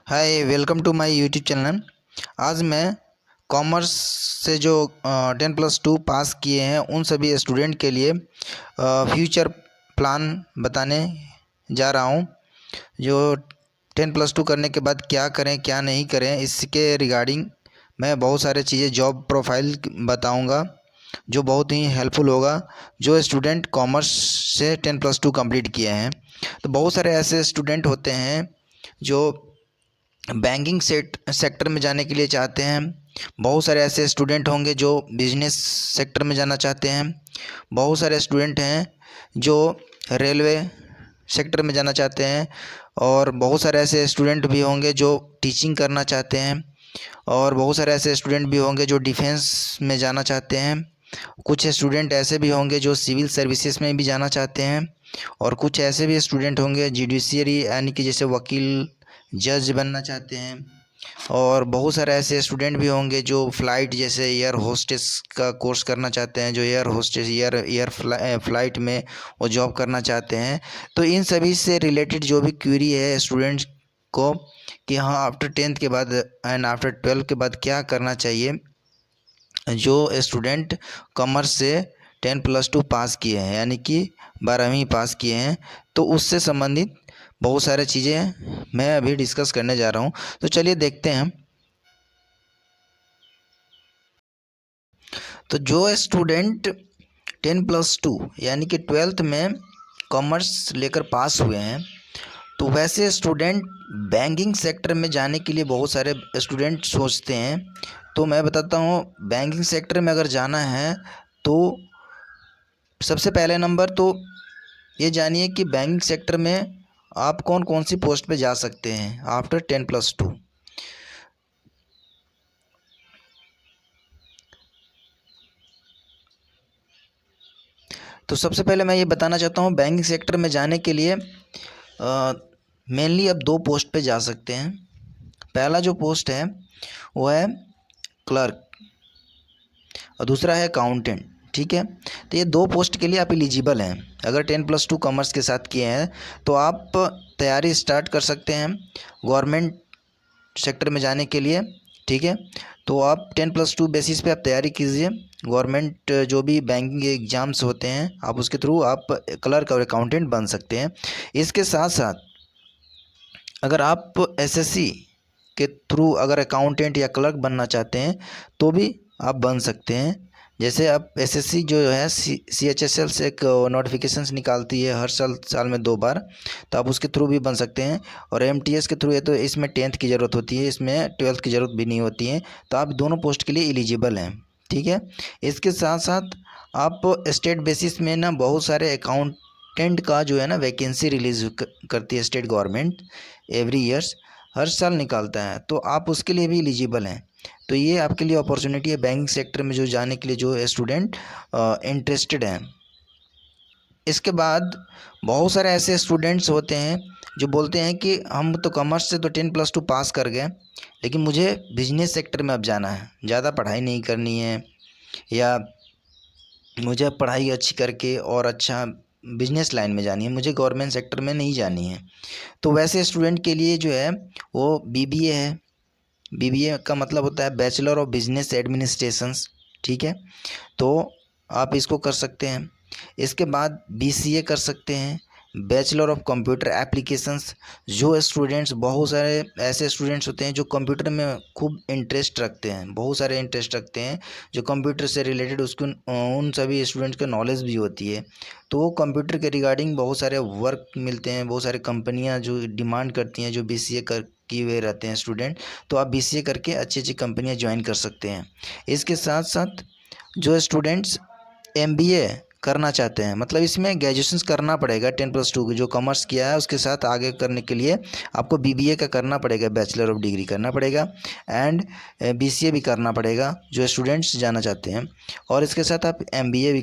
Hi, welcome to my YouTube channel. आज मैं commerce से जो 10+2 पास किए हैं उन सभी स्टूडेंट के लिए फ्यूचर प्लान बताने जा रहा हूं। जो 10+2 करने के बाद क्या करें क्या नहीं करें, इसके रिगार्डिंग मैं बहुत सारे चीज़ें जॉब प्रोफाइल बताऊंगा जो बहुत ही हेल्पफुल होगा जो स्टूडेंट कॉमर्स से 10+2 कंप्लीट किए हैं। तो बहुत सारे ऐसे स्टूडेंट होते हैं जो बैंकिंग सेक्टर में जाने के लिए चाहते हैं। बहुत सारे ऐसे स्टूडेंट होंगे जो बिजनेस सेक्टर में जाना चाहते हैं। बहुत सारे स्टूडेंट हैं जो रेलवे सेक्टर में जाना चाहते हैं। और बहुत सारे ऐसे स्टूडेंट भी होंगे जो टीचिंग करना चाहते हैं। और बहुत सारे ऐसे स्टूडेंट भी होंगे जो डिफेंस में जाना चाहते हैं। कुछ स्टूडेंट ऐसे भी होंगे जो सिविल सर्विसेज में भी जाना चाहते हैं। और कुछ ऐसे भी स्टूडेंट होंगे जुडिशरी यानी कि जैसे वकील जज बनना चाहते हैं। और बहुत सारे ऐसे स्टूडेंट भी होंगे जो फ़्लाइट जैसे एयर होस्टेस का कोर्स करना चाहते हैं, जो एयर होस्टेस फ़्लाइट में वो जॉब करना चाहते हैं। तो इन सभी से रिलेटेड जो भी क्वेरी है स्टूडेंट्स को कि हाँ आफ्टर 10th के बाद एंड आफ्टर 12th के बाद क्या करना चाहिए, जो स्टूडेंट कॉमर्स से 10+2 पास किए हैं यानी कि 12वीं पास किए हैं, तो उससे संबंधित बहुत सारे चीज़ें मैं अभी डिस्कस करने जा रहा हूँ। तो चलिए देखते हैं। तो जो स्टूडेंट 10+2 यानी कि 12th में कॉमर्स लेकर पास हुए हैं, तो वैसे स्टूडेंट बैंकिंग सेक्टर में जाने के लिए बहुत सारे स्टूडेंट सोचते हैं। तो मैं बताता हूँ, बैंकिंग सेक्टर में अगर जाना है तो सबसे पहले नंबर तो ये जानिए कि बैंकिंग सेक्टर में आप कौन कौन सी पोस्ट पे जा सकते हैं आफ्टर 10+2। तो सबसे पहले मैं ये बताना चाहता हूँ, बैंकिंग सेक्टर में जाने के लिए मेनली अब दो पोस्ट पे जा सकते हैं। पहला जो पोस्ट है वो है क्लर्क और दूसरा है अकाउंटेंट। ठीक है, तो ये दो पोस्ट के लिए आप एलिजिबल हैं। अगर 10+2 कॉमर्स के साथ किए हैं तो आप तैयारी स्टार्ट कर सकते हैं गवर्नमेंट सेक्टर में जाने के लिए। ठीक है, तो आप 10+2 बेसिस पे आप तैयारी कीजिए। गवर्नमेंट जो भी बैंकिंग एग्ज़ाम्स होते हैं आप उसके थ्रू आप क्लर्क और अकाउंटेंट बन सकते हैं। इसके साथ साथ अगर आप एसएससी के थ्रू अगर अकाउंटेंट या क्लर्क बनना चाहते हैं तो भी आप बन सकते हैं। जैसे आप एसएससी जो है CHSL से एक नोटिफिकेशंस निकालती है हर साल में 2 बार, तो आप उसके थ्रू भी बन सकते हैं। और MTS के थ्रू है तो इसमें 10th की ज़रूरत होती है, इसमें 12th की ज़रूरत भी नहीं होती है। तो आप दोनों पोस्ट के लिए एलिजिबल हैं। ठीक है, इसके साथ साथ आप स्टेट बेसिस में ना बहुत सारे अकाउंटेंट का जो है ना वैकेंसी रिलीज़ करती है स्टेट गवर्नमेंट एवरी ईयर्स, हर साल निकालता है, तो आप उसके लिए भी एलिजिबल हैं। तो ये आपके लिए अपॉर्चुनिटी है बैंकिंग सेक्टर में जो जाने के लिए जो स्टूडेंट इंटरेस्टेड हैं। इसके बाद बहुत सारे ऐसे स्टूडेंट्स होते हैं जो बोलते हैं कि हम तो कॉमर्स से तो 10+2 पास कर गए, लेकिन मुझे बिजनेस सेक्टर में अब जाना है, ज़्यादा पढ़ाई नहीं करनी है, या मुझे पढ़ाई अच्छी करके और अच्छा बिजनेस लाइन में जानी है, मुझे गवर्नमेंट सेक्टर में नहीं जानी है। तो वैसे स्टूडेंट के लिए जो है वो BBA है। BBA का मतलब होता है बैचलर ऑफ बिजनेस एडमिनिस्ट्रेशंस। ठीक है, तो आप इसको कर सकते हैं। इसके बाद BCA कर सकते हैं, बैचलर ऑफ कंप्यूटर एप्लीकेशंस। जो स्टूडेंट्स, बहुत सारे ऐसे स्टूडेंट्स होते हैं जो कंप्यूटर में खूब इंटरेस्ट रखते हैं, बहुत सारे इंटरेस्ट रखते हैं जो कंप्यूटर से रिलेटेड, उसको उन सभी स्टूडेंट्स को नॉलेज भी होती है। तो वो कंप्यूटर के रिगार्डिंग बहुत सारे वर्क मिलते हैं, बहुत सारी कंपनियां जो डिमांड करती हैं जो BCA कर किए हुए रहते हैं स्टूडेंट, तो आप BCA करके अच्छी अच्छी कंपनियां ज्वाइन कर सकते हैं। इसके साथ साथ जो स्टूडेंट्स MBA करना चाहते हैं, मतलब इसमें ग्रेजुएशन करना पड़ेगा 10+2 जो कॉमर्स किया है उसके साथ आगे करने के लिए आपको BBA का करना पड़ेगा, बैचलर ऑफ डिग्री करना पड़ेगा, एंड BCA भी करना पड़ेगा जो स्टूडेंट्स जाना चाहते हैं। और इसके साथ आप MBA भी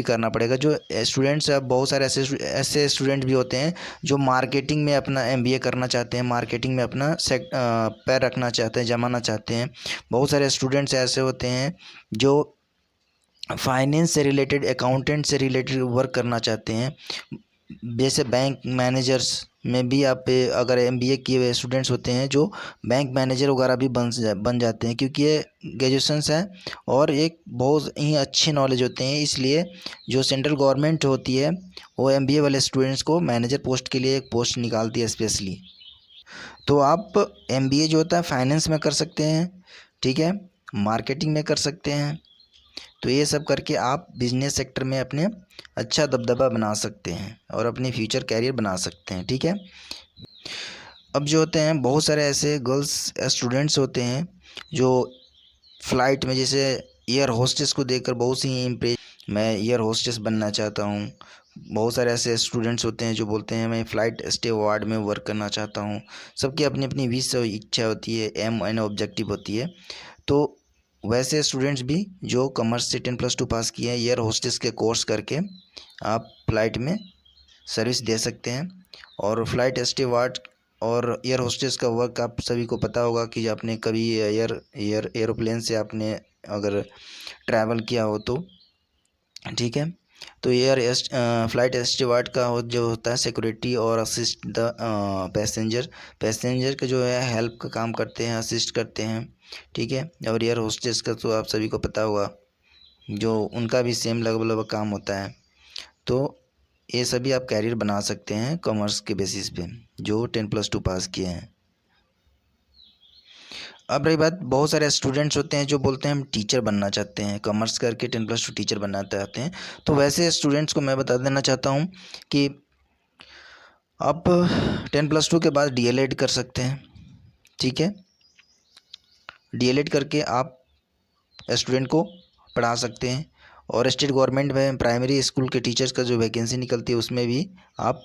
करना पड़ेगा। जो स्टूडेंट्स, अब बहुत सारे ऐसे स्टूडेंट भी होते हैं जो मार्केटिंग में अपना MBA करना चाहते हैं, मार्केटिंग में अपना पैर रखना चाहते हैं, जमाना चाहते हैं। बहुत सारे स्टूडेंट्स ऐसे होते हैं जो फाइनेंस से रिलेटेड, अकाउंटेंट से रिलेटेड वर्क करना चाहते हैं, जैसे बैंक मैनेजर्स में भी आप अगर एमबीए किए हुए स्टूडेंट्स होते हैं जो बैंक मैनेजर वगैरह भी बन जाते हैं, क्योंकि ये ग्रेजुएशंस है और एक बहुत ही अच्छे नॉलेज होते हैं। इसलिए जो सेंट्रल गवर्नमेंट होती है वो एमबीए वाले स्टूडेंट्स को मैनेजर पोस्ट के लिए एक पोस्ट निकालती है स्पेशली। तो आप एमबीए जो होता है फाइनेंस में कर सकते हैं, ठीक है, मार्केटिंग में कर सकते हैं। तो ये सब करके आप बिजनेस सेक्टर में अपने अच्छा दबदबा बना सकते हैं और अपनी फ्यूचर कैरियर बना सकते हैं, ठीक है। अब जो होते हैं बहुत सारे ऐसे गर्ल्स स्टूडेंट्स होते हैं जो फ़्लाइट में जैसे एयर होस्टेस को देखकर बहुत सी इम्प्रेस, मैं एयर होस्टेस बनना चाहता हूँ। बहुत सारे ऐसे स्टूडेंट्स होते हैं जो बोलते हैं मैं फ़्लाइट स्टेवार्ड में वर्क करना चाहता हूँ। सबकी अपनी अपनी विश और इच्छा होती है, एम एंड ऑब्जेक्टिव होती है। तो वैसे स्टूडेंट्स भी जो कॉमर्स से 10+2 पास किए हैं, एयर होस्टेस के कोर्स करके आप फ़्लाइट में सर्विस दे सकते हैं। और फ्लाइट स्टीवर्ड और एयर होस्टेस का वर्क आप सभी को पता होगा कि आपने कभी एरोप्लेन से आपने अगर ट्रैवल किया हो तो, ठीक है। तो फ्लाइट स्टीवर्ड का जो होता है सिक्योरिटी और असिस्ट द पैसेंजर का जो है हेल्प का काम करते हैं, असिस्ट करते हैं, ठीक है। और एयर होस्टेस का तो आप सभी को पता होगा जो उनका भी सेम लगभग काम होता है। तो ये सभी आप कैरियर बना सकते हैं कॉमर्स के बेसिस पे जो 10+2 पास किए हैं। अब रही बात, बहुत सारे स्टूडेंट्स होते हैं जो बोलते हैं हम टीचर बनना चाहते हैं, कॉमर्स करके 10+2 टीचर बनना चाहते हैं। तो वैसे स्टूडेंट्स को मैं बता देना चाहता हूँ कि आप 10+2 के बाद डीएलएड कर सकते हैं, ठीक है। डीएलएड करके आप स्टूडेंट को पढ़ा सकते हैं और स्टेट गवर्नमेंट में प्राइमरी स्कूल के टीचर्स का जो वैकेंसी निकलती है उसमें भी आप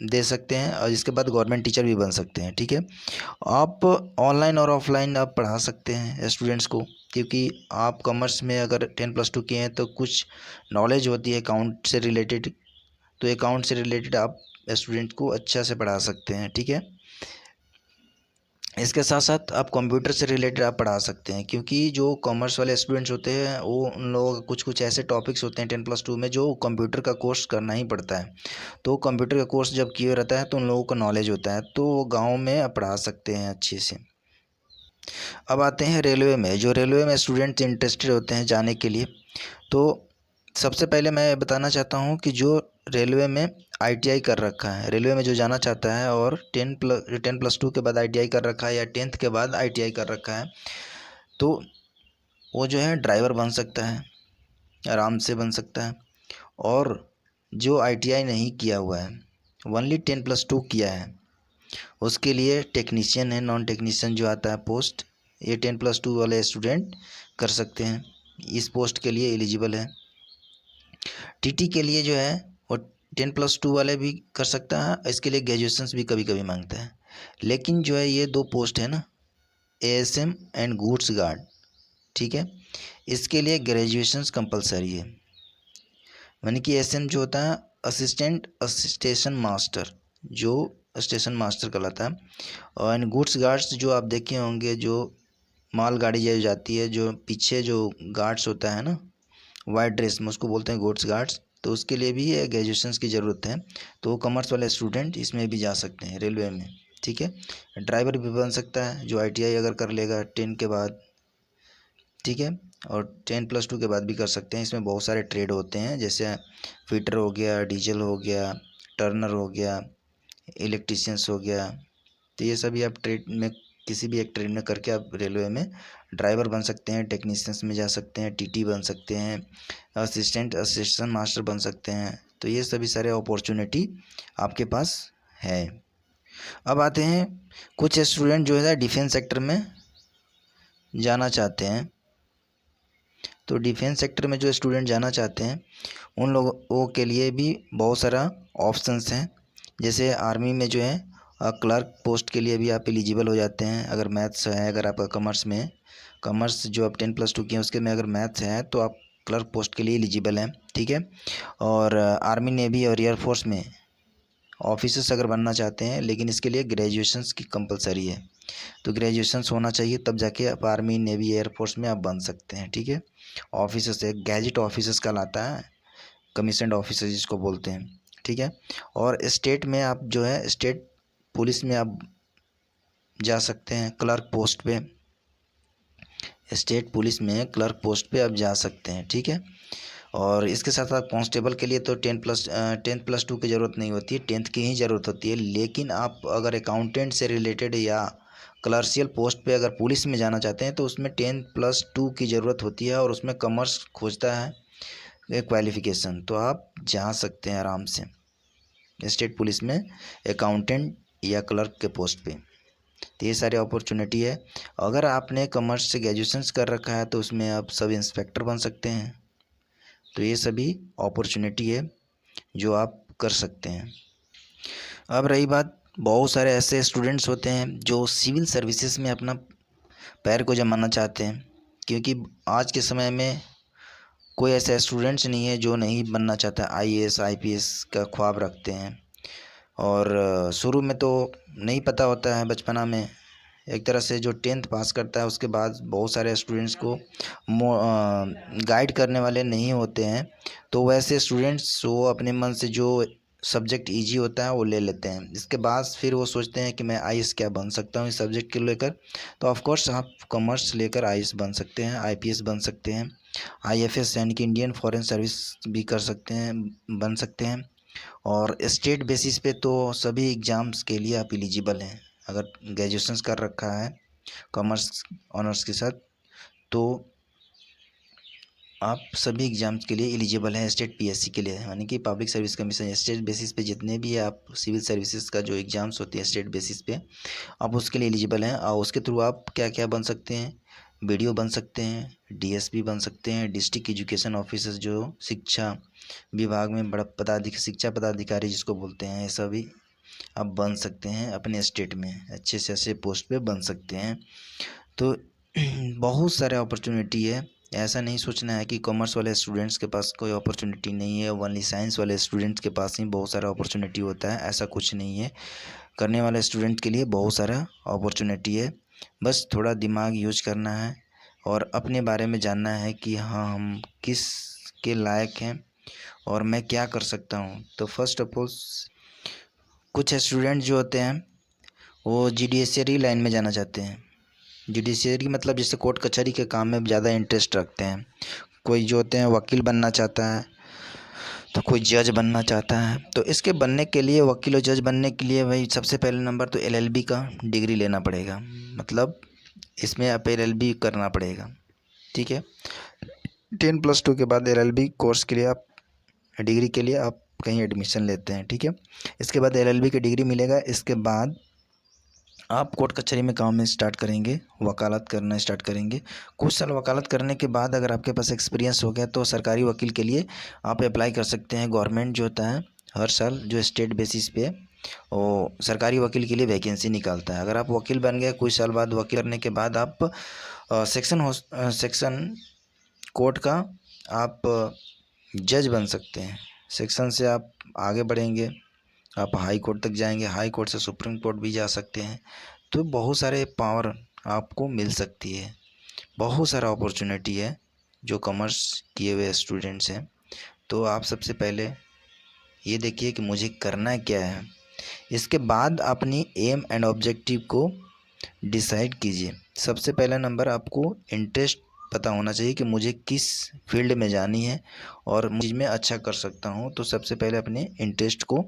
दे सकते हैं और इसके बाद गवर्नमेंट टीचर भी बन सकते हैं, ठीक है। आप ऑनलाइन और ऑफलाइन आप पढ़ा सकते हैं स्टूडेंट्स को, क्योंकि आप कॉमर्स में अगर 10+2 किए हैं तो कुछ नॉलेज होती है अकाउंट से रिलेटेड। तो अकाउंट से रिलेटेड आप स्टूडेंट को अच्छा से पढ़ा सकते हैं, ठीक है। इसके साथ साथ आप कंप्यूटर से रिलेटेड आप पढ़ा सकते हैं, क्योंकि जो कॉमर्स वाले स्टूडेंट्स होते हैं वो उन लोगों का कुछ कुछ ऐसे टॉपिक्स होते हैं 10+2 में जो कंप्यूटर का कोर्स करना ही पड़ता है। तो कंप्यूटर का कोर्स जब किए रहता है तो उन लोगों को नॉलेज होता है, तो वो गाँव में आप पढ़ा सकते हैं अच्छे से। अब आते हैं रेलवे में, जो रेलवे में स्टूडेंट्स इंटरेस्टेड होते हैं जाने के लिए। तो सबसे पहले मैं बताना चाहता हूँ कि जो रेलवे में आईटीआई कर रखा है, रेलवे में जो जाना चाहता है और 10+2 के बाद आईटीआई कर रखा है या 10th के बाद आईटीआई कर रखा है, तो वो जो है ड्राइवर बन सकता है, आराम से बन सकता है। और जो आईटीआई नहीं किया हुआ है, ओनली 10+2 किया है, उसके लिए टेक्नीशियन है, नॉन टेक्नीशियन जो आता है पोस्ट, ये 10+2 वाले स्टूडेंट कर सकते हैं, इस पोस्ट के लिए एलिजिबल है। टीटी के लिए जो है वो 10+2 वाले भी कर सकता है, इसके लिए ग्रेजुएशंस भी कभी कभी मांगता है। लेकिन जो है ये दो पोस्ट है ना, एएसएम एंड गुड्स गार्ड, ठीक है, इसके लिए ग्रेजुएशंस कंपलसरी है। यानी कि एएसएम जो होता है असिस्टेंट स्टेशन मास्टर, जो स्टेशन मास्टर कहलाता है। और एंड गुड्स गार्ड्स जो आप देखे होंगे, जो मालगाड़ी जो जाती है, जो पीछे जो गार्ड्स होता है ना वाइट ड्रेस में, उसको बोलते हैं गुड्स गार्ड्स। तो उसके लिए भी ग्रेजुएशंस की ज़रूरत है। तो कॉमर्स वाले स्टूडेंट इसमें भी जा सकते हैं रेलवे में, ठीक है। ड्राइवर भी बन सकता है जो आईटीआई अगर कर लेगा 10 के बाद, ठीक है। और 10+2 के बाद भी कर सकते हैं। इसमें बहुत सारे ट्रेड होते हैं, जैसे फिटर हो गया, डीजल हो गया, टर्नर हो गया, इलेक्ट्रीशियंस हो गया। तो ये सभी आप ट्रेड में किसी भी एक ट्रेड में करके आप रेलवे में ड्राइवर बन सकते हैं, टेक्नीशियंस में जा सकते हैं, टीटी बन सकते हैं, असिस्टेंट मास्टर बन सकते हैं। तो ये सभी सारे अपॉर्चुनिटी आपके पास है। अब आते हैं कुछ स्टूडेंट जो है डिफेंस सेक्टर में जाना चाहते हैं। तो डिफेंस सेक्टर में जो स्टूडेंट जाना चाहते हैं उन लोगों के लिए भी बहुत सारा ऑप्शंस हैं। जैसे आर्मी में जो है क्लर्क पोस्ट के लिए भी आप एलिजिबल हो जाते हैं अगर मैथ्स है, अगर आपका कॉमर्स में, कॉमर्स जो आप 10+2 किए हैं उसके में अगर मैथ्स है तो आप क्लर्क पोस्ट के लिए एलिजिबल हैं, ठीक है। और आर्मी, नेवी और एयरफोर्स में ऑफिसर्स अगर बनना चाहते हैं, लेकिन इसके लिए ग्रेजुएशंस की कंपलसरी है। तो ग्रेजुएशंस होना चाहिए, तब जाके आप आर्मी, नेवी, एयरफोर्स में आप बन सकते हैं, ठीक है। ऑफिसर्स एक गैजेट ऑफिसर्स कहलाता है, कमीशन्ड ऑफिसर जिसको बोलते हैं, ठीक है। और स्टेट में आप जो है स्टेट पुलिस में आप जा सकते हैं क्लर्क पोस्ट पे, स्टेट पुलिस में क्लर्क पोस्ट पे आप जा सकते हैं, ठीक है। और इसके साथ साथ कांस्टेबल के लिए तो 10+2 की ज़रूरत नहीं होती है, 10th की ही ज़रूरत होती है। लेकिन आप अगर अकाउंटेंट से रिलेटेड या क्लर्शियल पोस्ट पे अगर पुलिस में जाना चाहते हैं तो उसमें 10+2 की ज़रूरत होती है और उसमें कॉमर्स खोजता है क्वालिफ़िकेशन। तो आप जा सकते हैं आराम से स्टेट पुलिस में अकाउंटेंट या क्लर्क के पोस्ट पे। तो ये सारी अपॉर्चुनिटी है। अगर आपने कॉमर्स से ग्रेजुएशन कर रखा है तो उसमें आप सब इंस्पेक्टर बन सकते हैं। तो ये सभी अपॉर्चुनिटी है जो आप कर सकते हैं। अब रही बात, बहुत सारे ऐसे स्टूडेंट्स होते हैं जो सिविल सर्विसेज में अपना पैर को जमाना चाहते हैं, क्योंकि आज के समय में कोई ऐसा स्टूडेंट्स नहीं है जो नहीं बनना चाहता। आईएएस आईपीएस का ख्वाब रखते हैं और शुरू में तो नहीं पता होता है, बचपना में एक तरह से जो 10th पास करता है उसके बाद बहुत सारे स्टूडेंट्स को गाइड करने वाले नहीं होते हैं। तो वैसे स्टूडेंट्स वो अपने मन से जो सब्जेक्ट इजी होता है वो ले लेते हैं। इसके बाद फिर वो सोचते हैं कि मैं आईएएस क्या बन सकता हूँ इस सब्जेक्ट को लेकर। तो ऑफ कोर्स आप कॉमर्स लेकर आईएएस बन सकते हैं, आईपीएस बन सकते हैं, आईएफएस यानी कि इंडियन फॉरेन सर्विस भी कर सकते हैं, बन सकते हैं। और स्टेट बेसिस पे तो सभी एग्ज़ाम्स के लिए आप एलिजिबल हैं। अगर ग्रेजुएशन कर रखा है कॉमर्स ऑनर्स के साथ तो आप सभी एग्ज़ाम्स के लिए एलिजिबल हैं स्टेट पीएससी के लिए, यानी कि public service commission. State basis पे जितने भी आप सिविल सर्विसेज का जो एग्ज़ाम्स होती है स्टेट बेसिस पे आप उसके लिए एलिजिबल हैं। और उसके थ्रू आप क्या क्या बन सकते हैं, बीडीओ बन सकते हैं, डीएसपी बन सकते हैं, डिस्ट्रिक्ट एजुकेशन ऑफिसर जो शिक्षा विभाग में बड़ा शिक्षा पदाधिकारी जिसको बोलते हैं, ये सभी आप बन सकते हैं अपने स्टेट में, अच्छे से अच्छे पोस्ट पे बन सकते हैं। तो बहुत सारे अपॉर्चुनिटी है। ऐसा नहीं सोचना है कि कॉमर्स वाले स्टूडेंट्स के पास कोई अपॉर्चुनिटी नहीं है, ओनली साइंस वाले स्टूडेंट्स के पास ही बहुत सारा अपॉर्चुनिटी होता है। ऐसा कुछ नहीं है, करने वाले स्टूडेंट के लिए बहुत सारा अपॉर्चुनिटी है। बस थोड़ा दिमाग यूज करना है और अपने बारे में जानना है कि हाँ हम किस के लायक हैं और मैं क्या कर सकता हूँ। तो फर्स्ट ऑफ ऑल कुछ स्टूडेंट जो होते हैं वो जुडिशरी लाइन में जाना चाहते हैं। जुडिशरी मतलब जैसे कोर्ट कचहरी के काम में ज़्यादा इंटरेस्ट रखते हैं। कोई जो होते हैं वकील बनना चाहता है, तो कोई जज बनना चाहता है। तो इसके बनने के लिए, वकील और जज बनने के लिए भाई सबसे पहले नंबर तो एलएलबी का डिग्री लेना पड़ेगा, मतलब इसमें आप एलएलबी करना पड़ेगा, ठीक है। 10+2 के बाद एलएलबी कोर्स के लिए आप डिग्री के लिए आप कहीं एडमिशन लेते हैं, ठीक है। इसके बाद एलएलबी की डिग्री मिलेगा। इसके बाद आप कोर्ट कचहरी में काम में स्टार्ट करेंगे, वकालत करना स्टार्ट करेंगे। कुछ साल वकालत करने के बाद अगर आपके पास एक्सपीरियंस हो गया तो सरकारी वकील के लिए आप अप्लाई कर सकते हैं। गवर्नमेंट जो होता है हर साल जो स्टेट बेसिस पे वो सरकारी वकील के लिए वैकेंसी निकालता है। अगर आप वकील बन गए कुछ साल बाद, वकील करने के बाद आप सेक्शन कोर्ट का आप जज बन सकते हैं। सेक्शन से आप आगे बढ़ेंगे, आप हाई कोर्ट तक जाएंगे, हाई कोर्ट से सुप्रीम कोर्ट भी जा सकते हैं। तो बहुत सारे पावर आपको मिल सकती है, बहुत सारा अपॉर्चुनिटी है जो कॉमर्स किए हुए स्टूडेंट्स हैं। तो आप सबसे पहले ये देखिए कि मुझे करना क्या है, इसके बाद अपनी एम एंड ऑब्जेक्टिव को डिसाइड कीजिए। सबसे पहला नंबर आपको इंटरेस्ट पता होना चाहिए कि मुझे किस फील्ड में जानी है और मुझ में अच्छा कर सकता हूँ। तो सबसे पहले अपने इंटरेस्ट को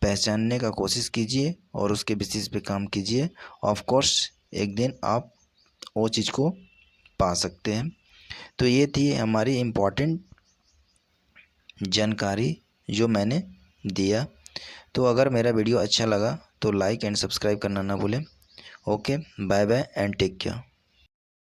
पहचानने का कोशिश कीजिए और उसके बेसिस पे काम कीजिए। ऑफ कोर्स एक दिन आप वो चीज़ को पा सकते हैं। तो ये थी हमारी इम्पोर्टेंट जानकारी जो मैंने दिया। तो अगर मेरा वीडियो अच्छा लगा तो लाइक एंड सब्सक्राइब करना ना भूलें। Okay, bye bye and take care.